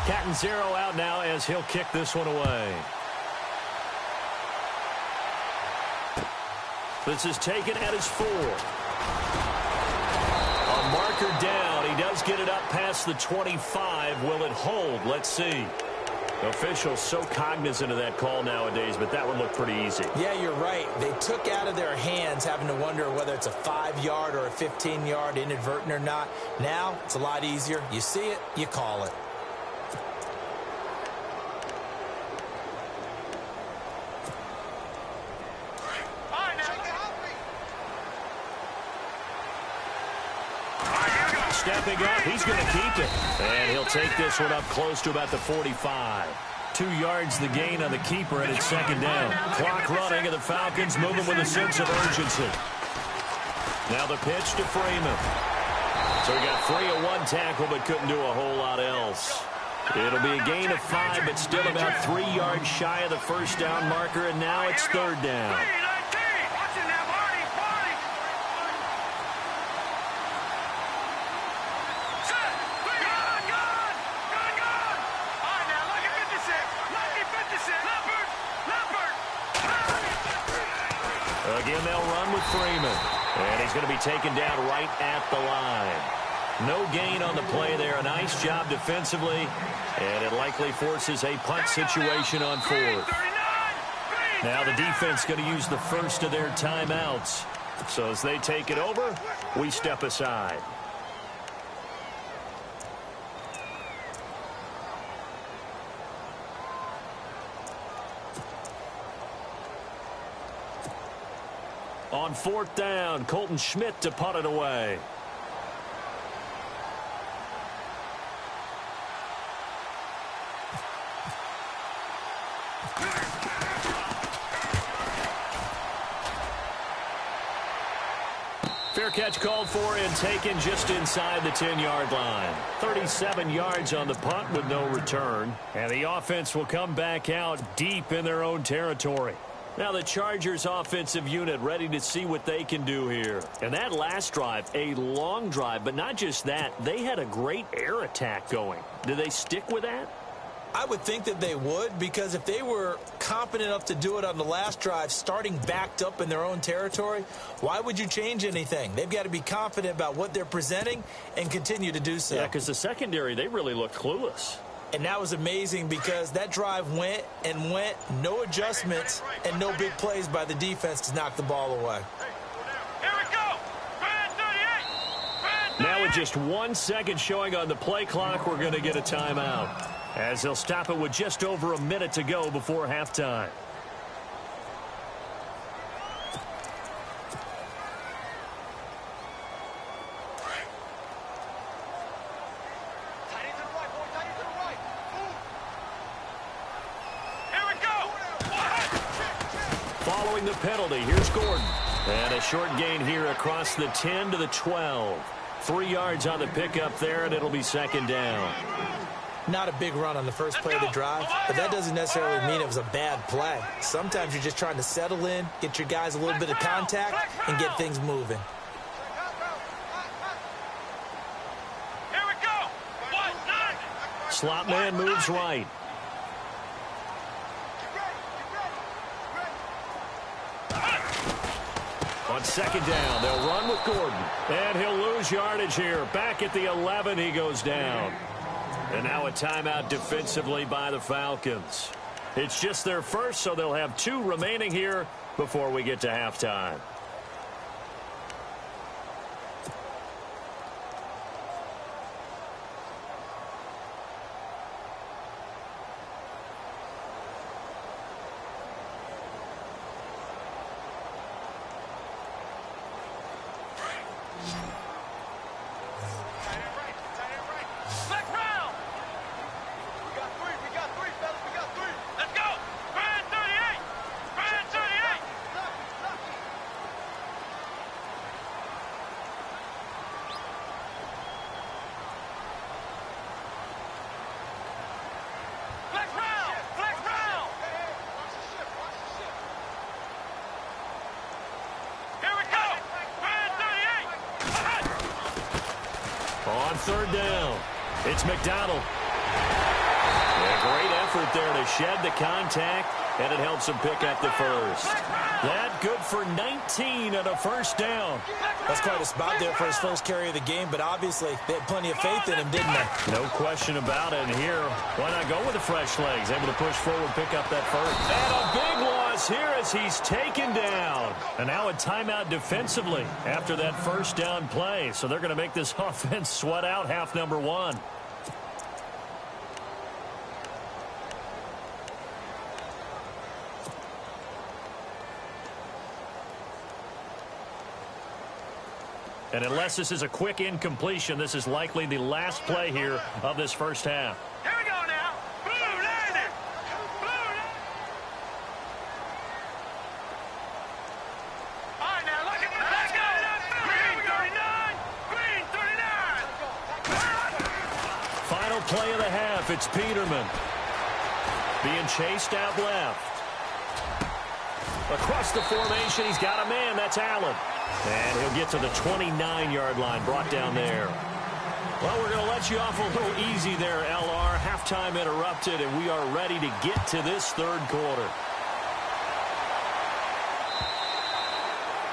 Cat and zero out now as he'll kick this one away. This is taken at his 4. A marker down. He does get it up past the 25. Will it hold? Let's see. Officials so cognizant of that call nowadays, but that one looked pretty easy. Yeah, you're right. They took out of their hands having to wonder whether it's a 5-yard or a 15-yard inadvertent or not. Now, it's a lot easier. You see it, you call it. Stepping up, he's going to keep it. And he'll take this one up close to about the 45. 2 yards the gain on the keeper, and it's second down. Clock running, and the Falcons moving with a sense of urgency. Now the pitch to Freeman. So he got free of 1 tackle, but couldn't do a whole lot else. It'll be a gain of 5, but still about 3 yards shy of the first down marker, and now it's third down. Again, they'll run with Freeman. And he's going to be taken down right at the line. No gain on the play there. A nice job defensively. And it likely forces a punt situation on 4th. Now the defense going to use the first of their timeouts. So as they take it over, we step aside. On 4th down, Colton Schmidt to punt it away. Fair catch called for and taken just inside the 10-yard line. 37 yards on the punt with no return. And the offense will come back out deep in their own territory. Now the Chargers offensive unit ready to see what they can do here. And that last drive, a long drive, but not just that. They had a great air attack going. Do they stick with that? I would think that they would, because if they were competent enough to do it on the last drive, starting backed up in their own territory, why would you change anything? They've got to be confident about what they're presenting and continue to do so. Yeah, because the secondary, they really looked clueless. And that was amazing because that drive went and went, no adjustments, and no big plays by the defense to knock the ball away. Here we go. Now with just 1 second showing on the play clock, we're going to get a timeout, as they'll stop it with just over a minute to go before halftime. Following the penalty, here's Gordon. And a short gain here across the 10 to the 12. 3 yards on the pickup there, and it'll be second down. Not a big run on the first play of the drive, but that doesn't necessarily mean it was a bad play. Sometimes you're just trying to settle in, get your guys a little bit of contact, and get things moving. Here we go. Slot man moves right. On second down, they'll run with Gordon. And he'll lose yardage here. Back at the 11, he goes down. And now a timeout defensively by the Falcons. It's just their first, so they'll have 2 remaining here before we get to halftime. On third down, it's McDonald. effort there to shed the contact, and it helps him pick up the first. That good for 19 and a first down. That's quite a spot there for his first carry of the game, but obviously they had plenty of faith in him, didn't they? No question about it. And here, why not go with the fresh legs? Able to push forward, pick up that first. And a big loss here as he's taken down. And now a timeout defensively after that first down play. So they're going to make this offense sweat out half number one. And unless this is a quick incompletion, this is likely the last play here of this first half. Here we go now. Blue, landing. Blue. All right, now look at the let's go. Green 39. Green 39. Final play of the half. It's Peterman being chased out left. Across the formation, he's got a man. That's Allen. And he'll get to the 29-yard line, brought down there. Well, we're going to let you off a little easy there, LR. Halftime interrupted, and we are ready to get to this third quarter.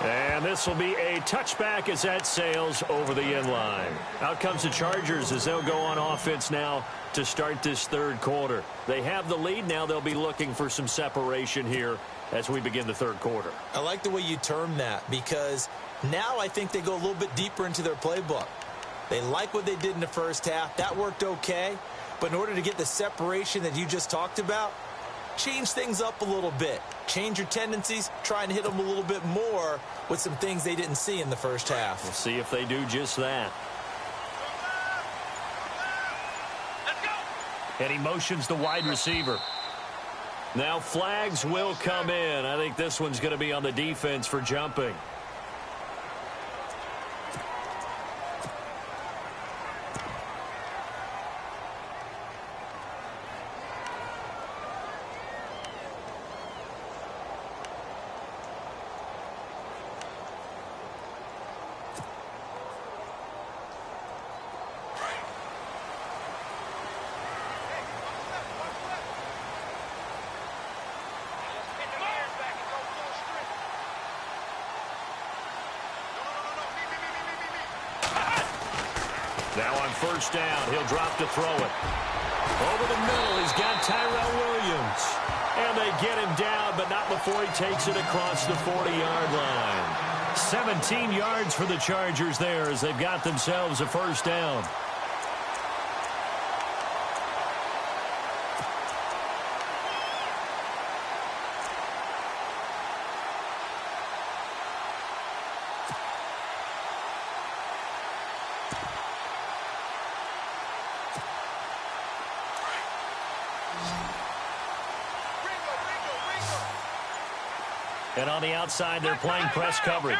And this will be a touchback as that sails over the end line. Out comes the Chargers as they'll go on offense now to start this third quarter. They have the lead. Now they'll be looking for some separation here as we begin the third quarter. I like the way you term that because now I think they go a little bit deeper into their playbook. They like what they did in the first half. That worked okay. But in order to get the separation that you just talked about, change things up a little bit. Change your tendencies. Try and hit them a little bit more with some things they didn't see in the first half. We'll see if they do just that. Let's go. And he motions the wide receiver. Now flags will come in. I think this one's going to be on the defense for jumping. Now on first down, he'll drop to throw it. Over the middle, he's got Tyrell Williams. And they get him down, but not before he takes it across the 40-yard line. 17 yards for the Chargers there as they've got themselves a first down. And on the outside, they're playing press coverage.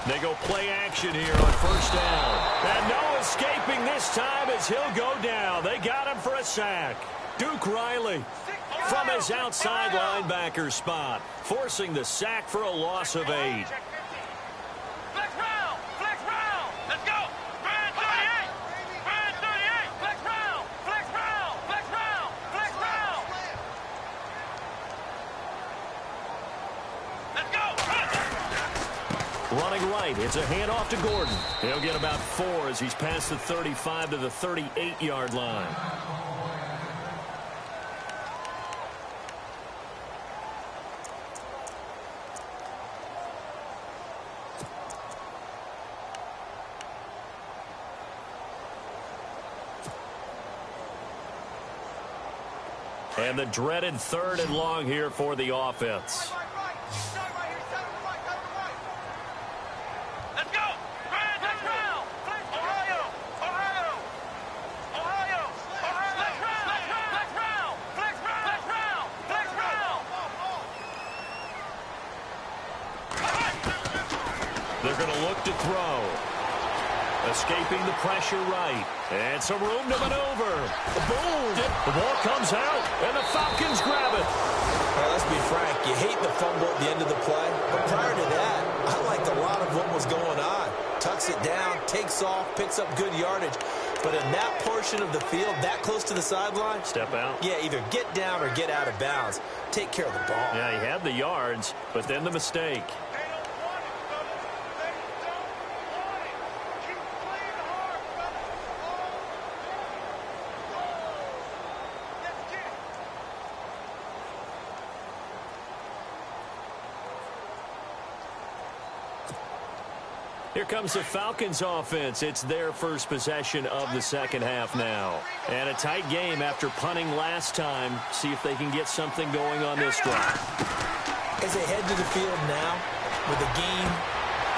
They go play action here on first down. And no escaping this time as he'll go down. They got him for a sack. Duke Riley from his outside linebacker spot, forcing the sack for a loss of 8. Running right, it's a handoff to Gordon. He'll get about 4 as he's past the 35 to the 38-yard line. And the dreaded 3rd and long here for the offense. They're going to look to throw. Escaping the pressure right. And some room to maneuver. Boom! The ball comes out, and the Falcons grab it. Well, let's be frank. You hate the fumble at the end of the play. But prior to that, I liked a lot of what was going on. Tucks it down, takes off, picks up good yardage. But in that portion of the field, that close to the sideline, step out. Yeah, either get down or get out of bounds. Take care of the ball. Yeah, he had the yards, but then the mistake. Here comes the Falcons offense. It's their first possession of the second half now. And a tight game after punting last time. See if they can get something going on this drive. As they head to the field now, with the game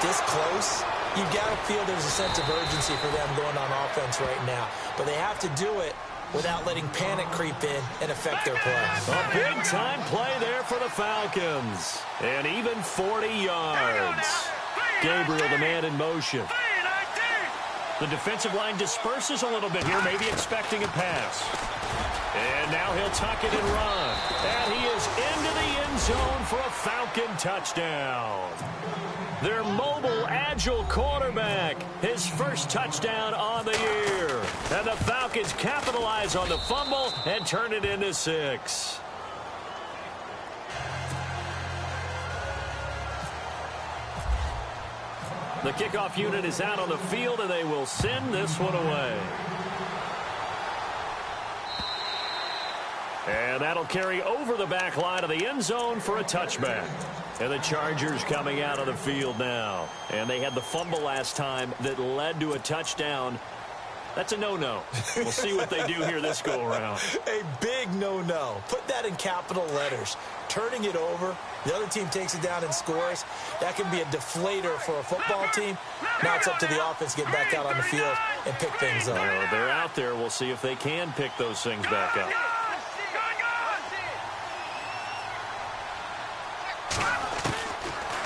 this close, you've got to feel there's a sense of urgency for them going on offense right now. But they have to do it without letting panic creep in and affect their play. A big-time play there for the Falcons. And even 40 yards. Gabriel, the man in motion. The defensive line disperses a little bit here, maybe expecting a pass. And now he'll tuck it and run. And he is into the end zone for a Falcon touchdown. Their mobile, agile quarterback, his first touchdown on the year. And the Falcons capitalize on the fumble and turn it into 6. The kickoff unit is out on the field, and they will send this one away. And that'll carry over the back line of the end zone for a touchback. And the Chargers coming out of the field now. And they had the fumble last time that led to a touchdown. That's a no-no. We'll see what they do here this go-around. A big no-no. Put that in capital letters. Turning it over, the other team takes it down and scores. That can be a deflator for a football team. Now it's up to the offense to get back out on the field and pick things up. Well, they're out there. We'll see if they can pick those things back up.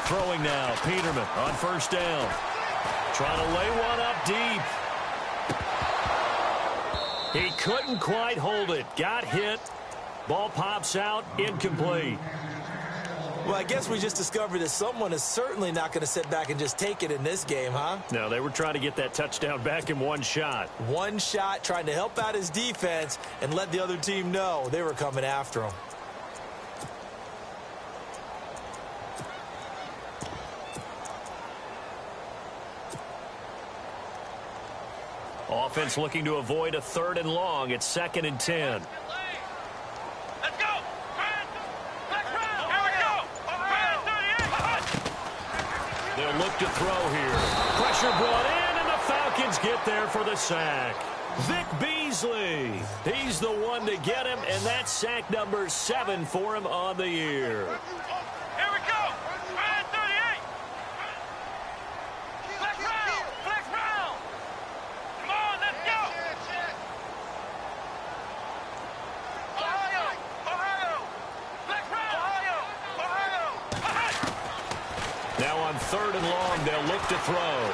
Throwing now, Peterman on first down. Trying to lay one up deep. He couldn't quite hold it. Got hit. Ball pops out. Incomplete. Well, I guess we just discovered that someone is certainly not going to sit back and just take it in this game, huh? No, they were trying to get that touchdown back in one shot. One shot, trying to help out his defense and let the other team know they were coming after him. Offense looking to avoid a 3rd and long. It's 2nd and 10. Let's go. Here we go. They'll look to throw here. Pressure brought in, and the Falcons get there for the sack. Vic Beasley. He's the one to get him, and that's sack number 7 for him on the year. Here we go. 38. Flex round. Flex round. Come on, let's go. Ohio. Ohio. Flex round. Ohio. Now on 3rd and long, they'll look to throw.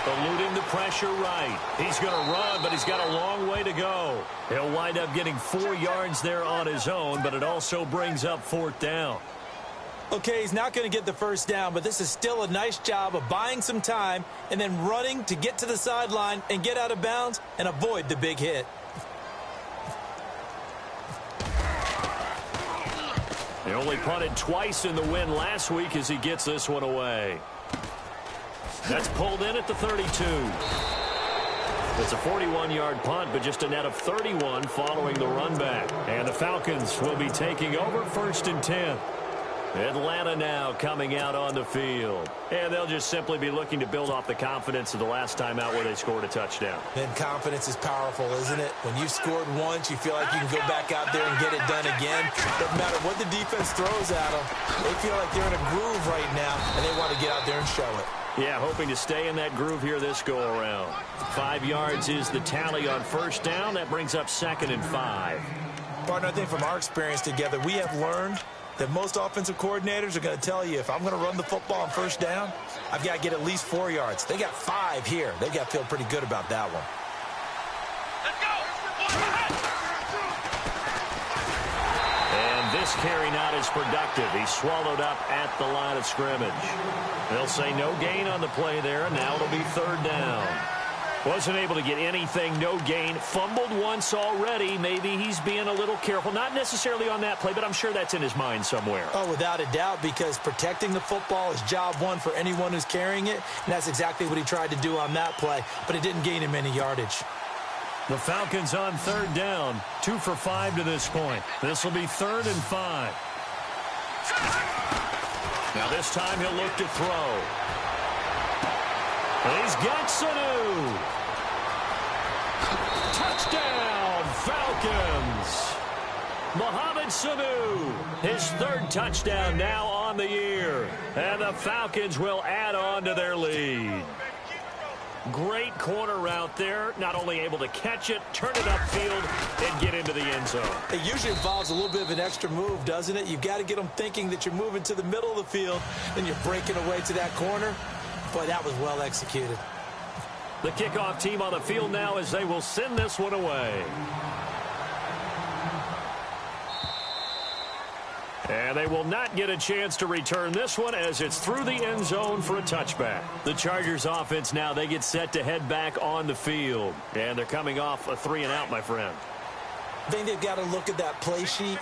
Eluding the pressure right. He's going to run, but he's got a long way to go. He'll wind up getting 4 yards there on his own, but it also brings up 4th down. Okay, he's not going to get the first down, but this is still a nice job of buying some time and then running to get to the sideline and get out of bounds and avoid the big hit. He only punted twice in the win last week as he gets this one away. That's pulled in at the 32. It's a 41-yard punt, but just a net of 31 following the run back. And the Falcons will be taking over 1st and 10. Atlanta now coming out on the field. And they'll just simply be looking to build off the confidence of the last time out where they scored a touchdown. And confidence is powerful, isn't it? When you've scored once, you feel like you can go back out there and get it done again. Doesn't matter what the defense throws at them. They feel like they're in a groove right now, and they want to get out there and show it. Yeah, hoping to stay in that groove here this go-around. 5 yards is the tally on first down. That brings up 2nd and 5. Partner, I think from our experience together, we have learned that most offensive coordinators are going to tell you, if I'm going to run the football on first down, I've got to get at least 4 yards. They got 5 here. They've got to feel pretty good about that one. Let's go. And this carry not as productive. He's swallowed up at the line of scrimmage. They'll say no gain on the play there, and now it'll be 3rd down. Wasn't able to get anything, no gain. Fumbled once already. Maybe he's being a little careful. Not necessarily on that play, but I'm sure that's in his mind somewhere. Oh, without a doubt, because protecting the football is job one for anyone who's carrying it, and that's exactly what he tried to do on that play, but it didn't gain him any yardage. The Falcons on third down, 2 for 5 to this point. This will be 3rd and 5. Now this time he'll look to throw. He's got Sanu. Touchdown, Falcons. Mohamed Sanu, his 3rd touchdown now on the year. And the Falcons will add on to their lead. Great corner route there. Not only able to catch it, turn it upfield, and get into the end zone. It usually involves a little bit of an extra move, doesn't it? You've got to get them thinking that you're moving to the middle of the field, then you're breaking away to that corner. Boy, that was well executed. The kickoff team on the field now as they will send this one away. And they will not get a chance to return this one as it's through the end zone for a touchback. The Chargers offense now, they get set to head back on the field. And they're coming off a 3-and-out, my friend. I think they've got to look at that play sheet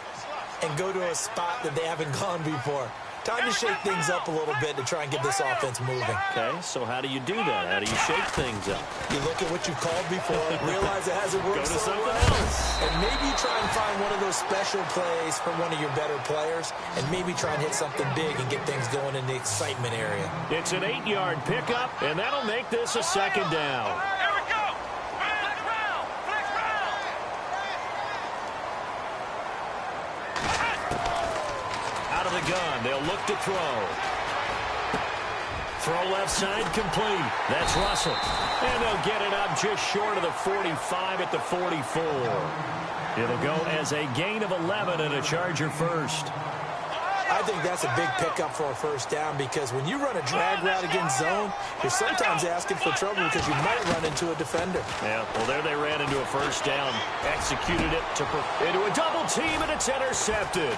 and go to a spot that they haven't gone before. Time to shake things up a little bit to try and get this offense moving. Okay, so how do you do that? How do you shake things up? You look at what you called before, realize it hasn't worked Go to so something well, else. and maybe try and find one of those special plays from one of your better players, and maybe try and hit something big and get things going in the excitement area. It's an 8-yard pickup, and that'll make this a 2nd down. Here we go. Flex round. Flex round. Out of the gun, they'll look to throw. Throw left side complete. That's Russell. And they'll get it up just short of the 45 at the 44. It'll go as a gain of 11 and a Charger first. I think that's a big pickup for a first down because when you run a drag route against zone, you're sometimes asking for trouble because you might run into a defender. Yeah, well, there they ran into a first down. Executed it into a double team, and it's intercepted.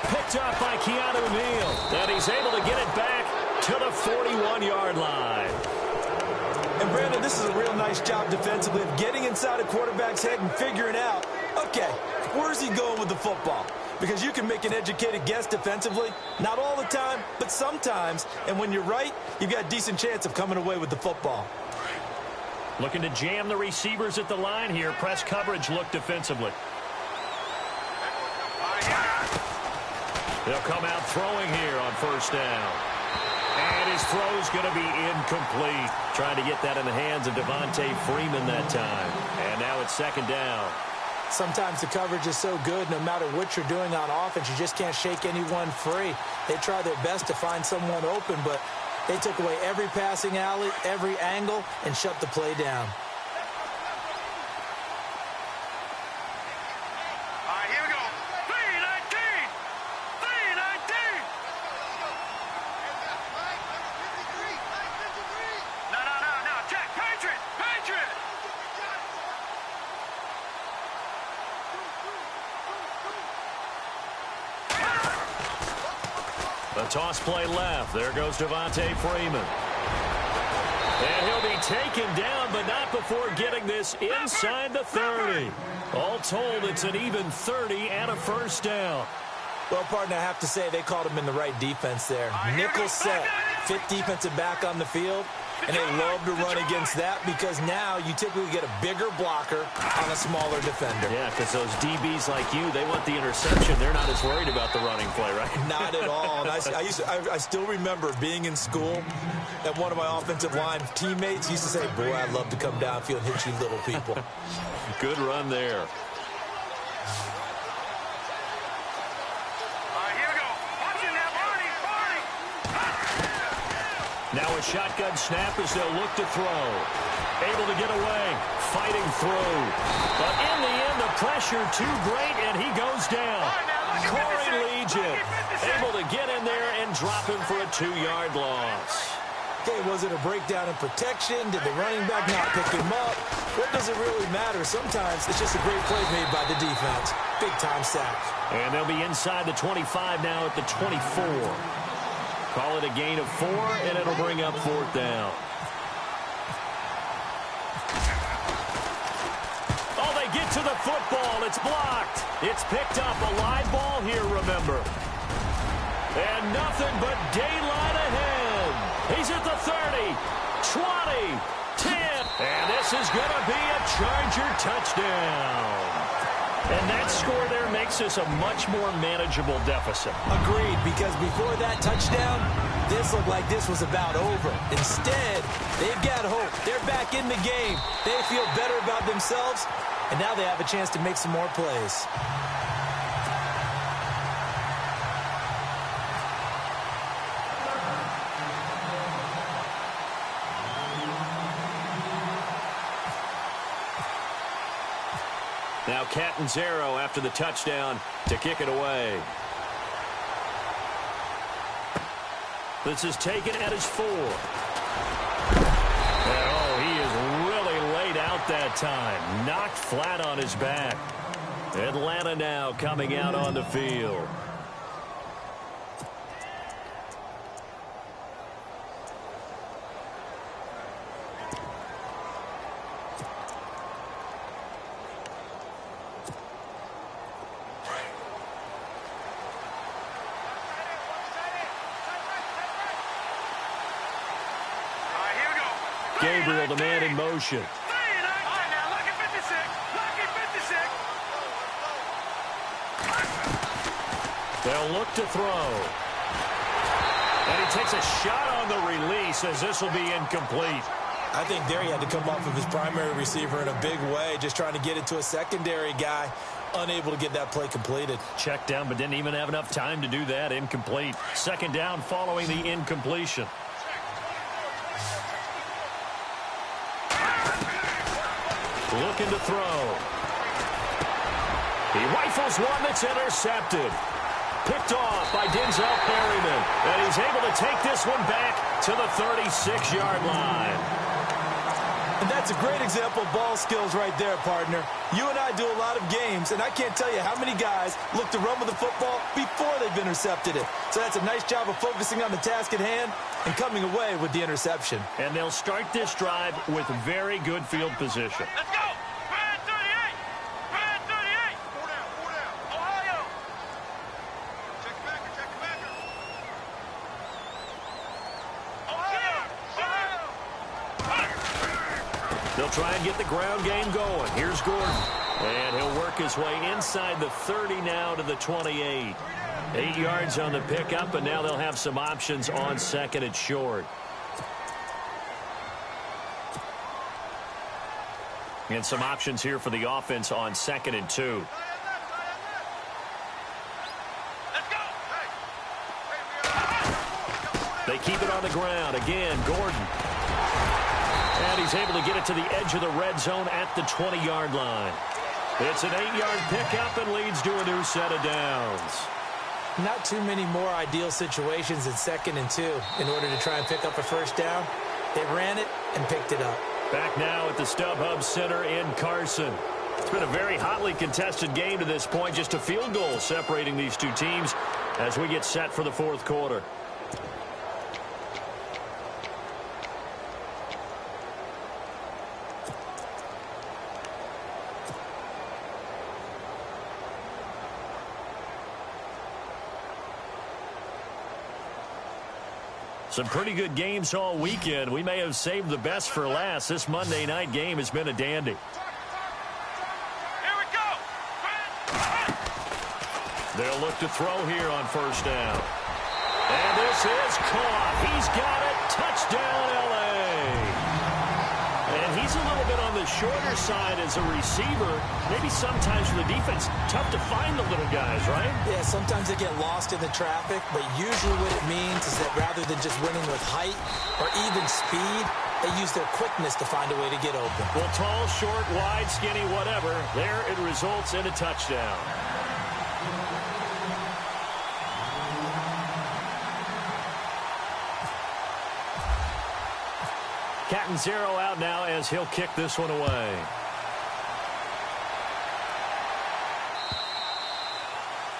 Picked up by Keanu Neal. And he's able to get it back to the 41-yard line. And, Brandon, this is a real nice job defensively of getting inside a quarterback's head and figuring out, okay, where's he going with the football? Because you can make an educated guess defensively. Not all the time, but sometimes. And when you're right, you've got a decent chance of coming away with the football. Looking to jam the receivers at the line here. Press coverage look defensively. They'll come out throwing here on first down. And his throw's going to be incomplete. Trying to get that in the hands of Devontae Freeman that time. And now it's 2nd down. Sometimes the coverage is so good, no matter what you're doing on offense, you just can't shake anyone free. They try their best to find someone open, but they took away every passing alley, every angle, and shut the play down. All right, here we go. 3-19. 3-19. No. Jack, Patriot. A toss play left. There goes Devontae Freeman. And he'll be taken down, but not before getting this inside the 30. All told, it's an even 30 and a first down. Well, partner, I have to say they called him in the right defense there. Nickel set, 5th defensive back on the field, and they love to run against that because now you typically get a bigger blocker on a smaller defender. Yeah, because those DBs like you, they want the interception. They're not as worried about the running play, right? Not at all. And I still remember being in school, and one of my offensive line teammates used to say, boy, I'd love to come downfield and hit you little people. Good run there. Now a shotgun snap as they'll look to throw. Able to get away. Fighting through. But in the end, the pressure too great, and he goes down. Corey Legion able to get in there and drop him for a 2-yard loss. Okay, was it a breakdown in protection? Did the running back not pick him up? What does it really matter? Sometimes it's just a great play made by the defense. Big-time sack. And they'll be inside the 25 now at the 24. Call it a gain of 4, and it'll bring up 4th down. to the football. It's blocked. It's picked up. A live ball here, remember. And nothing but daylight ahead. He's at the 30, 20, 10. And this is going to be a Charger touchdown. And that score there makes this a much more manageable deficit. Agreed, because before that touchdown, this looked like this was about over. Instead, they've got hope. They're back in the game. They feel better about themselves, and now they have a chance to make some more plays. Now Catanzaro after the touchdown to kick it away. This is taken at his 4. And oh, he is really laid out that time. Knocked flat on his back. Atlanta now coming out on the field. Gabriel, the man in motion. They'll look to throw. And he takes a shot on the release as this will be incomplete. I think there he had to come off of his primary receiver in a big way, just trying to get it to a secondary guy, unable to get that play completed. Checked down, but didn't even have enough time to do that. Incomplete. Second down following the incompletion. Looking to throw. He rifles one that's intercepted. Picked off by Denzel Perryman. And he's able to take this one back to the 36-yard line. And that's a great example of ball skills right there, partner. You and I do a lot of games, and I can't tell you how many guys look to run with the football before they've intercepted it. So that's a nice job of focusing on the task at hand and coming away with the interception. And they'll start this drive with very good field position. Let's go! Brad 38! Brad 38! Four down. Ohio! Check your backer, check your backer. Ohio! They'll try and get the ground game going. Here's Gordon. And he'll work his way inside the 30 now to the 28. 8 yards on the pickup, and now they'll have some options on second and short. And some options here for the offense on 2nd and 2. Let's go! They keep it on the ground. Again, Gordon. And he's able to get it to the edge of the red zone at the 20-yard line. It's an 8-yard pickup and leads to a new set of downs. Not too many more ideal situations in 2nd and 2 in order to try and pick up a first down. They ran it and picked it up. Back now at the StubHub Center in Carson. It's been a very hotly contested game to this point. Just a field goal separating these two teams as we get set for the fourth quarter. Some pretty good games all weekend. We may have saved the best for last. This Monday night game has been a dandy. Here we go! They'll look to throw here on first down. And this is caught. He's got it. Touchdown, L.A. And he's a little bit on the shorter side as a receiver. Maybe sometimes for the defense, tough to find the little guys, right? Yeah, sometimes they get lost in the traffic, but usually what it means is that rather than just winning with height or even speed, they use their quickness to find a way to get open. Well, tall, short, wide, skinny, whatever, there it results in a touchdown. Catanzaro out now as he'll kick this one away.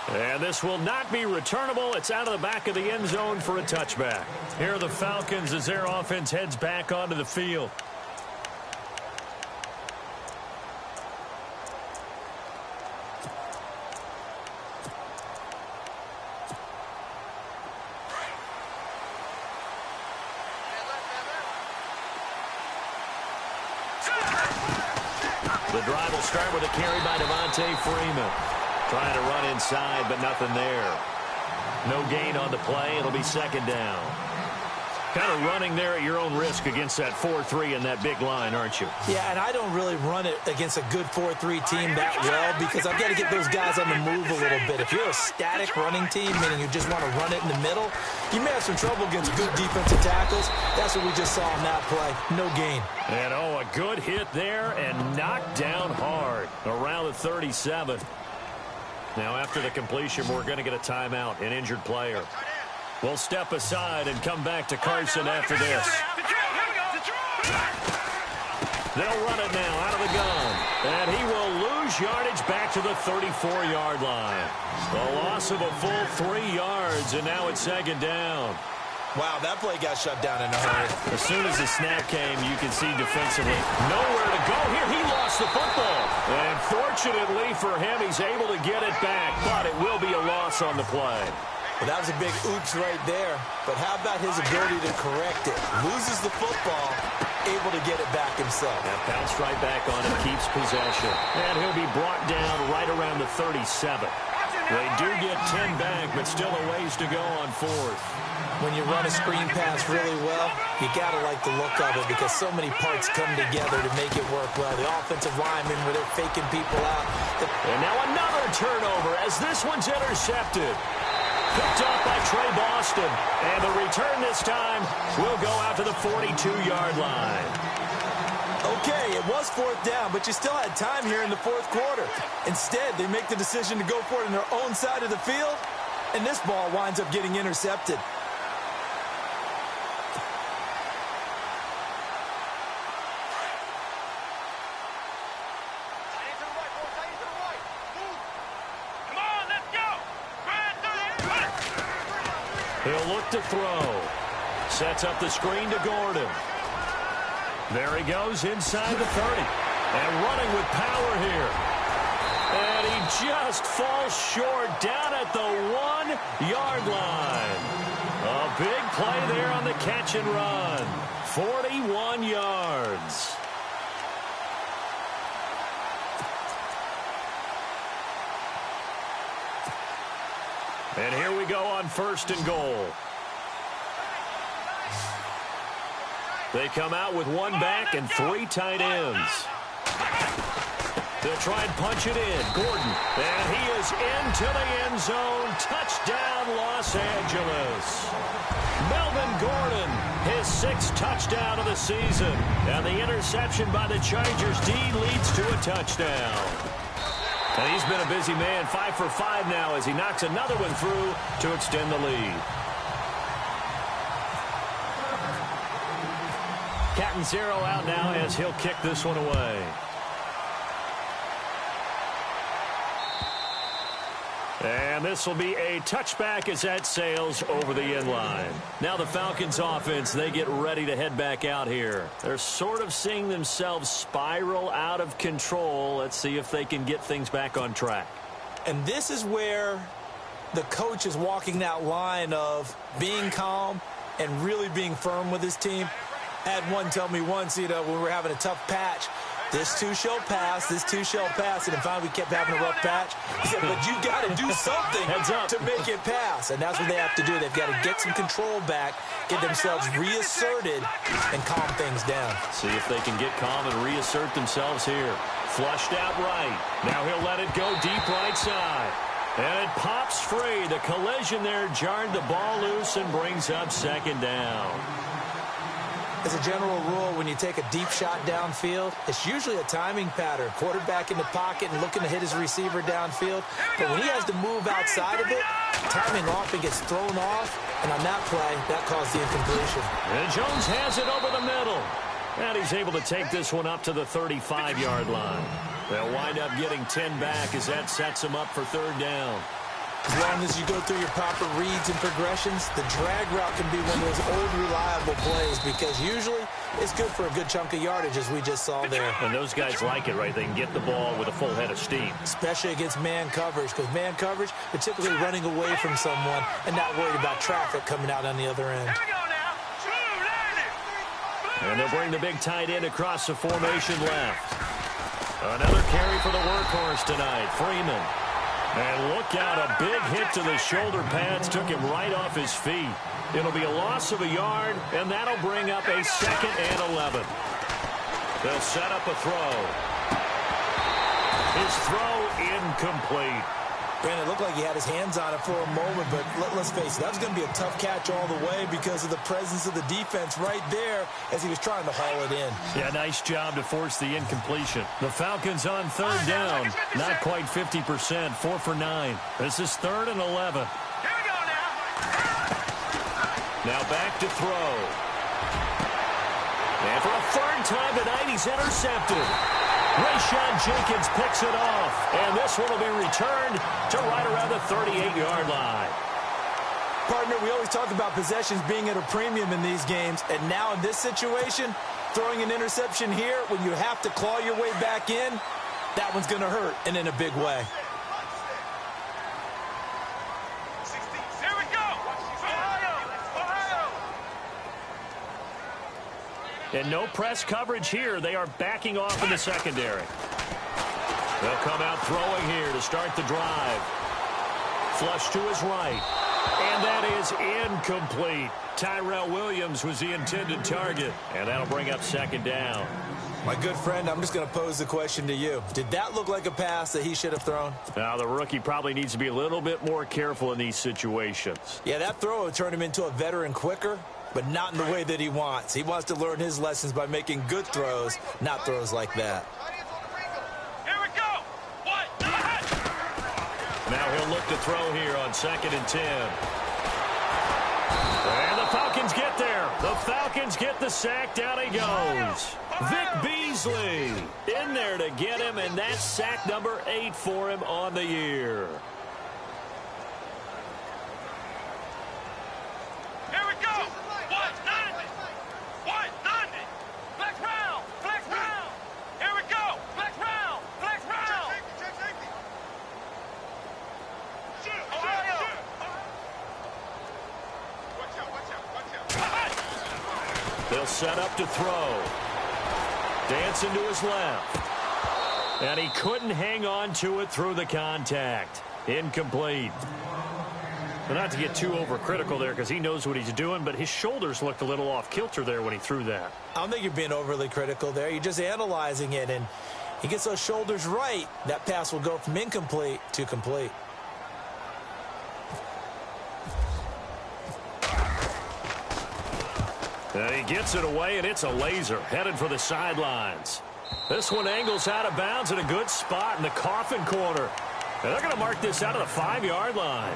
And this will not be returnable. It's out of the back of the end zone for a touchback. Here are the Falcons as their offense heads back onto the field. The drive will start with a carry by Devontae Freeman. Trying to run inside, but nothing there. No gain on the play. It'll be second down. Kind of running there at your own risk against that 4-3 and that big line, aren't you? Yeah, and I don't really run it against a good 4-3 team that well because I've got to get those guys on the move a little bit. If you're a static running team, meaning you just want to run it in the middle, you may have some trouble against good defensive tackles. That's what we just saw in that play. No gain. And, a good hit there and knocked down hard around the 37. Now, after the completion, we're going to get a timeout, an injured player. We'll step aside and come back to Carson after this. They'll run it now out of the gun. And he will lose yardage back to the 34-yard line. A loss of a full 3 yards, and now it's second down. Wow, that play got shut down in a hurry. As soon as the snap came, you can see defensively nowhere to go here. He lost the football. And fortunately for him, he's able to get it back. But it will be a loss on the play. Well, that was a big oops right there. But how about his ability to correct it? Loses the football, able to get it back himself. Now bounced right back on him, keeps possession. And he'll be brought down right around the 37. They do get 10 back, but still a ways to go on fourth. When you run a screen pass really well, you got to like the look of it because so many parts come together to make it work well. The offensive linemen where they're faking people out. And now another turnover as this one's intercepted. Picked off by Trey Boston. And the return this time will go out to the 42-yard line. Okay, it was fourth down, but you still had time here in the fourth quarter. Instead, they make the decision to go for it on their own side of the field, and this ball winds up getting intercepted. He'll look to throw. Sets up the screen to Gordon. There he goes inside the 30. And running with power here. And he just falls short down at the 1-yard line. A big play there on the catch and run. 41 yards. And here we go on first and goal. They come out with one back and 3 tight ends. They'll try and punch it in. Gordon. And he is into the end zone. Touchdown, Los Angeles. Melvin Gordon, his 6th touchdown of the season. And the interception by the Chargers D leads to a touchdown. And he's been a busy man, 5 for 5 now as he knocks another one through to extend the lead. Catanzaro out now as he'll kick this one away. And this will be a touchback as that sails over the end line. Now the Falcons offense, they get ready to head back out here. They're sort of seeing themselves spiral out of control. Let's see if they can get things back on track. And this is where the coach is walking that line of being calm and really being firm with his team. I had one tell me once, when we were having a tough patch, this too shall pass, this too shall pass. And finally we kept having a rough patch. He said, but you got to do something to make it pass. And that's what they have to do. They've got to get some control back, get themselves reasserted, and calm things down. See if they can get calm and reassert themselves here. Flushed out right. Now he'll let it go deep right side. And it pops free. The collision there jarred the ball loose and brings up second down. As a general rule, when you take a deep shot downfield, it's usually a timing pattern. Quarterback in the pocket and looking to hit his receiver downfield. But when he has to move outside of it, timing often gets thrown off. And on that play, that caused the incompletion. And Jones has it over the middle. And he's able to take this one up to the 35-yard line. They'll wind up getting 10 back as that sets them up for third down. As long as you go through your proper reads and progressions, the drag route can be one of those old reliable plays because usually it's good for a good chunk of yardage as we just saw there. And those guys like it, right? They can get the ball with a full head of steam. Especially against man coverage because man coverage, they're typically running away from someone and not worried about traffic coming out on the other end. And they'll bring the big tight end across the formation left. Another carry for the workhorse tonight, Freeman. And look out, a big hit to the shoulder pads took him right off his feet. It'll be a loss of a yard, and that'll bring up a 2nd and 11. They'll set up a throw. His throw incomplete. Brandon, it looked like he had his hands on it for a moment, but let's face it, that was going to be a tough catch all the way because of the presence of the defense right there as he was trying to haul it in. Yeah, nice job to force the incompletion. The Falcons on 3rd down. Not quite 50%, 4 for 9. This is 3rd and 11. Here we go now. Now back to throw. And for a 3rd time tonight, he's intercepted. Rayshon Jenkins picks it off, and this one will be returned to right around the 38-yard line. Partner, we always talk about possessions being at a premium in these games, and now in this situation, throwing an interception here when you have to claw your way back in, that one's going to hurt, and in a big way. Here we go. Ohio. And no press coverage here. They are backing off in the secondary. They'll come out throwing here to start the drive. Flush to his right. And that is incomplete. Tyrell Williams was the intended target. And that'll bring up 2nd down. My good friend, I'm just going to pose the question to you. Did that look like a pass that he should have thrown? Now, the rookie probably needs to be a little bit more careful in these situations. Yeah, that throw would turn him into a veteran quicker, but not in the way that he wants. He wants to learn his lessons by making good throws, not throws like that. Here we go. What? Now he'll look to throw here on 2nd and 10. And the Falcons get there. The Falcons get the sack. Down he goes. Vic Beasley in there to get him, and that's sack number 8 for him on the year. Here we go. What? Nothing. What? Nothing. Flex round. Flex round. Here we go. Flex round. Flex round. Ohio. Watch out. They'll set up to throw. Dancing to his left. And he couldn't hang on to it through the contact. Incomplete. But not to get too overcritical there because he knows what he's doing, but his shoulders looked a little off kilter there when he threw that. I don't think you're being overly critical there. You're just analyzing it, and he gets those shoulders right. That pass will go from incomplete to complete. And he gets it away, and it's a laser headed for the sidelines. This one angles out of bounds in a good spot in the coffin corner. And they're going to mark this out of the 5-yard line.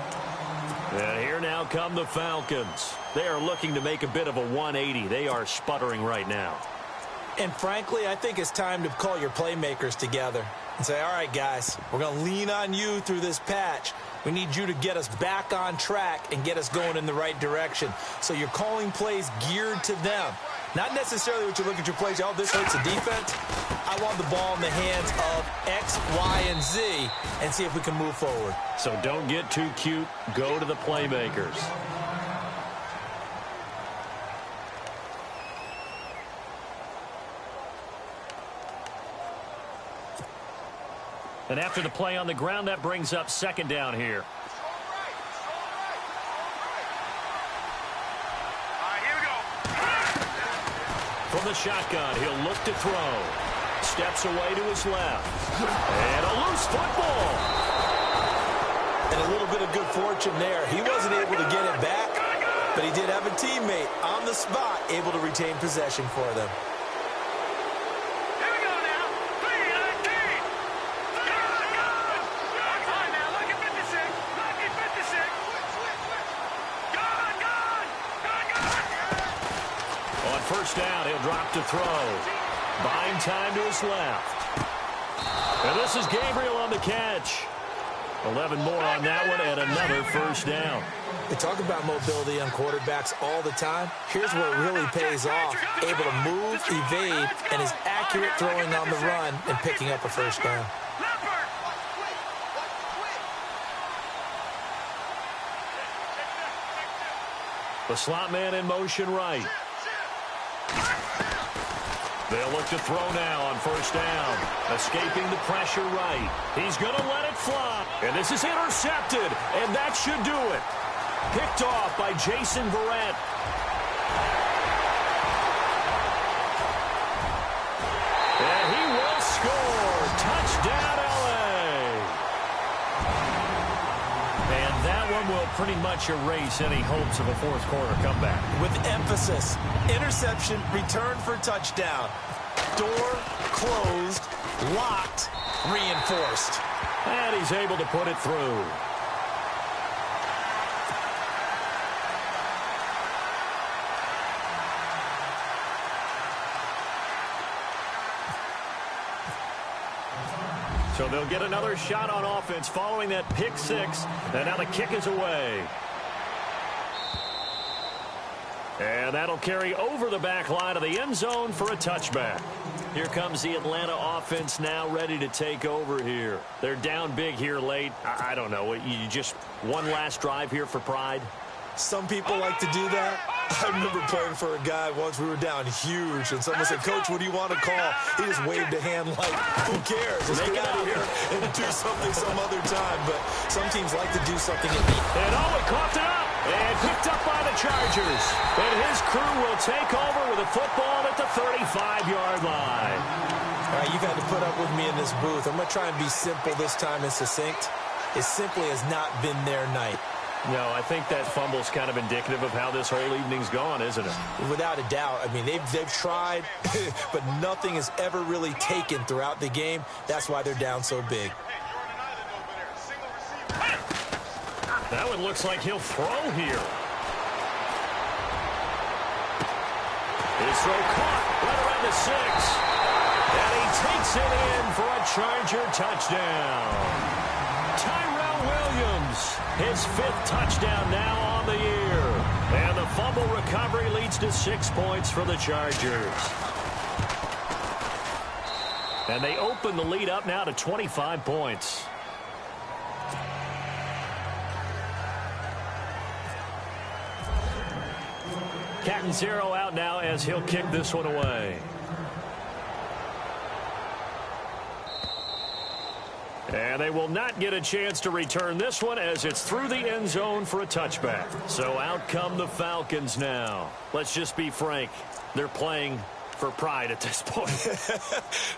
And here now come the Falcons. They are looking to make a bit of a 180. They are sputtering right now. And frankly, I think it's time to call your playmakers together and say, all right, guys, we're going to lean on you through this patch. We need you to get us back on track and get us going in the right direction. So you're calling plays geared to them. Not necessarily what you look at your plays, oh, this hurts the defense. I want the ball in the hands of X, Y, and Z and see if we can move forward. So don't get too cute. Go to the playmakers. And after the play on the ground, that brings up 2nd down here. From the shotgun, he'll look to throw. Steps away to his left. And a loose football. And a little bit of good fortune there. He wasn't able to get it back, but he did have a teammate on the spot able to retain possession for them. First down, he'll drop to throw. Buying time to his left. And this is Gabriel on the catch. 11 more on that one and another first down. They talk about mobility on quarterbacks all the time. Here's where it really pays off. Able to move, evade, and is accurate throwing on the run and picking up a first down. The slot man in motion right. They'll look to throw now on first down. Escaping the pressure right. He's going to let it fly. And this is intercepted, and that should do it. Picked off by Jason Verrett. And he will score. Touchdown, L.A. And that one will pretty much erase any hopes of a fourth quarter comeback. With emphasis, interception, return for touchdown. Door closed, locked, reinforced. And he's able to put it through. So they'll get another shot on offense following that pick six. And now the kick is away. And that'll carry over the back line of the end zone for a touchback. Here comes the Atlanta offense now ready to take over here. They're down big here late. I don't know. You just one last drive here for pride? Some people like to do that. I remember playing for a guy once. We were down huge, and someone said, "Coach, what do you want to call?" He just waved a hand like, who cares? Let's get out of here and do something some other time. But some teams like to do something at the end. And he coughed it up and picked up by the Chargers. And his crew will take over with a football at the 35-yard line. All right, you've had to put up with me in this booth. I'm going to try and be simple this time and succinct. It simply has not been their night. No, I think that fumble's kind of indicative of how this whole evening's gone, isn't it? Without a doubt. I mean, they've tried, but nothing is ever really taken throughout the game. That's why they're down so big. That one looks like he'll throw here. His throw caught right around the 6. And he takes it in for a Charger touchdown. Tyrell Williams, his 5th touchdown now on the year. And the fumble recovery leads to 6 points for the Chargers. And they open the lead up now to 25 points. Catanzaro out now as he'll kick this one away. And they will not get a chance to return this one as it's through the end zone for a touchback. So out come the Falcons now. Let's just be frank. They're playing for pride at this point.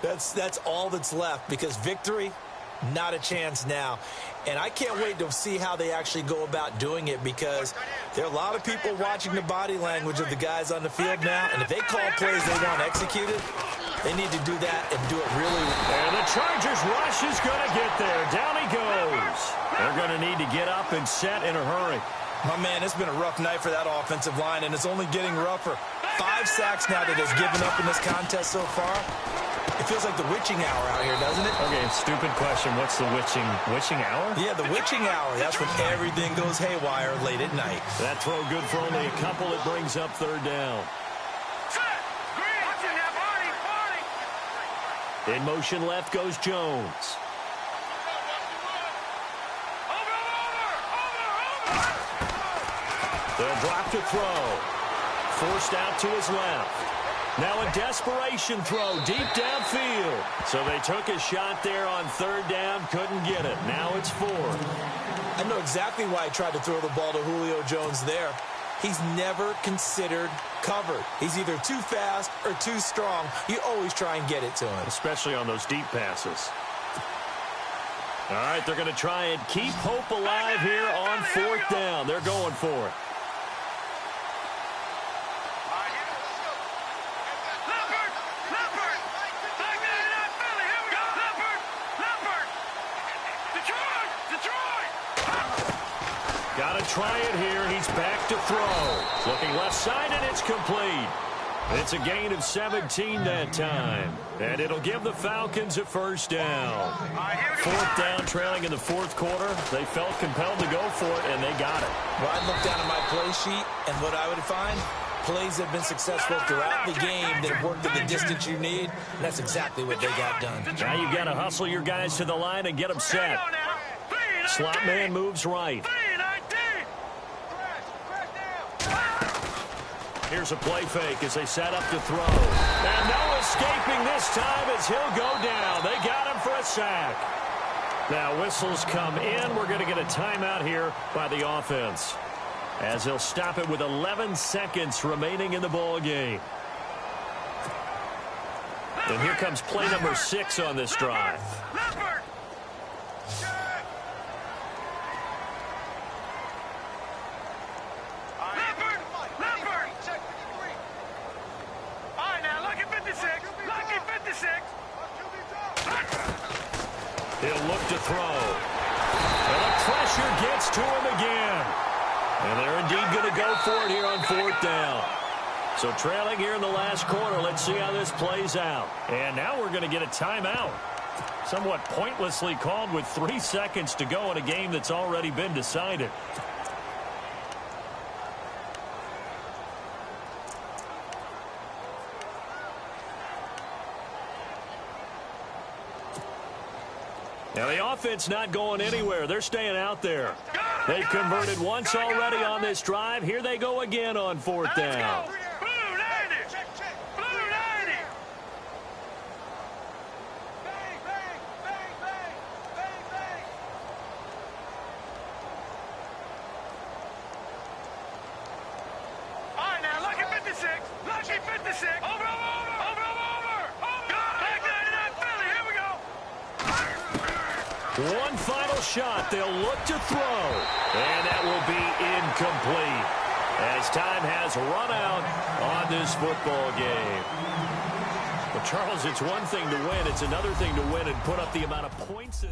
That's all that's left, because victory, not a chance now. And I can't wait to see how they actually go about doing it, because there are a lot of people watching the body language of the guys on the field now. And if they call plays they want executed, they need to do that and do it really well. And the Chargers rush is going to get there. Down he goes. They're going to need to get up and set in a hurry. My man, it's been a rough night for that offensive line, and it's only getting rougher. 5 sacks now that has given up in this contest so far. It feels like the witching hour out here, doesn't it? Okay, stupid question. What's the witching hour? Yeah, the witching hour. That's when everything goes haywire late at night. That throw good for only a couple. It brings up 3rd down. In motion left goes Jones. They'll drop to throw. Forced out to his left. Now a desperation throw deep downfield. So they took a shot there on 3rd down, couldn't get it. Now it's 4th. I know exactly why I tried to throw the ball to Julio Jones there. He's never considered covered. He's either too fast or too strong. You always try and get it to him. Especially on those deep passes. All right, they're going to try and keep hope alive here on 4th down. They're going for it. Got to try it here. He's back to throw. Looking left side, and it's complete. It's a gain of 17 that time. And it'll give the Falcons a 1st down. 4th down, trailing in the 4th quarter. They felt compelled to go for it, and they got it. Well, I'd look down at my play sheet, and what I would find, plays have been successful throughout the game that have worked in the distance you need. And that's exactly what they got done. Now you've got to hustle your guys to the line and get them set. Slot man moves right. Here's a play fake as they set up to throw. And no escaping this time as he'll go down. They got him for a sack. Now whistles come in. We're going to get a timeout here by the offense, as they'll stop it with 11 seconds remaining in the ball game. And here comes play number 6 on this drive. He'll look to throw. And the pressure gets to him again. And they're indeed going to go for it here on 4th down. So trailing here in the last quarter. Let's see how this plays out. And now we're going to get a timeout. Somewhat pointlessly called with 3 seconds to go in a game that's already been decided. Now the offense not going anywhere. They're staying out there. They've converted once already on this drive. Here they go again on 4th down. One final shot. They'll look to throw. And that will be incomplete, as time has run out on this football game. Well, Charles, it's one thing to win. It's another thing to win and put up the amount of points.